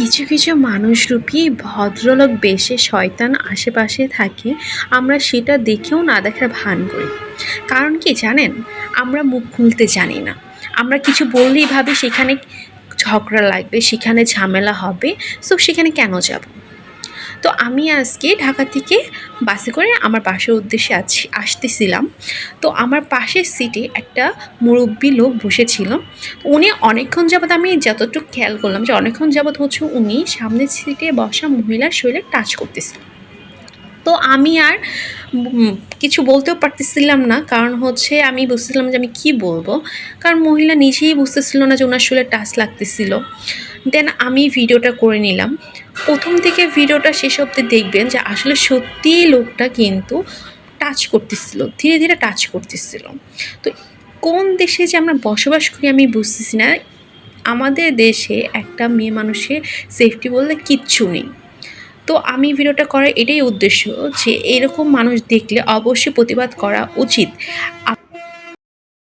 কিছু কিছু মানুষরূপী ভদ্রলোক বেশে শয়তান আশেপাশে থাকে। আমরা সেটা দেখেও না দেখার ভান করি। কারণ কি জানেন? আমরা মুখ খুলতে জানি না। আমরা কিছু বললেই ভাবি সেখানে ঝগড়া লাগবে, সেখানে ঝামেলা হবে। সো সেখানে কেন যাব? তো আমি আজকে ঢাকা থেকে বাসে করে আমার বাসার উদ্দেশ্যে আসতেছিলাম। তো আমার পাশের সিটে একটা মুরব্বি লোক বসেছিল। উনি অনেকক্ষণ যাবৎ, আমি যতটুকু খেয়াল করলাম যে অনেকক্ষণ যাবৎ হচ্ছে উনি সামনের সিটে বসা মহিলার শরীরে টাচ করতেছিল। তো আমি আর উম কিছু বলতেও পারতেছিলাম না। কারণ হচ্ছে আমি বুঝতেছিলাম যে আমি কি বলবো। কারণ মহিলা নিজেই বুঝতেছিল না যে উনার শরীরে টাচ লাগতেছিল। দেন আমি ভিডিওটা করে নিলাম। ১ম থেকে ভিডিওটা শেষ অবধি দেখবেন যে আসলে সত্যিই লোকটা কিন্তু টাচ করতেছিল। ধীরে, ধীরে টাচ করতেছিল। তো কোন দেশে যে আমরা বসবাস করি আমি বুঝতেছি না। আমাদের দেশে একটা মেয়ে মানুষের সেফটি বলতে কিচ্ছু নেই। তো আমি ভিডিওটা করার এটাই উদ্দেশ্য যে এরকম মানুষ দেখলে অবশ্যই প্রতিবাদ করা উচিত।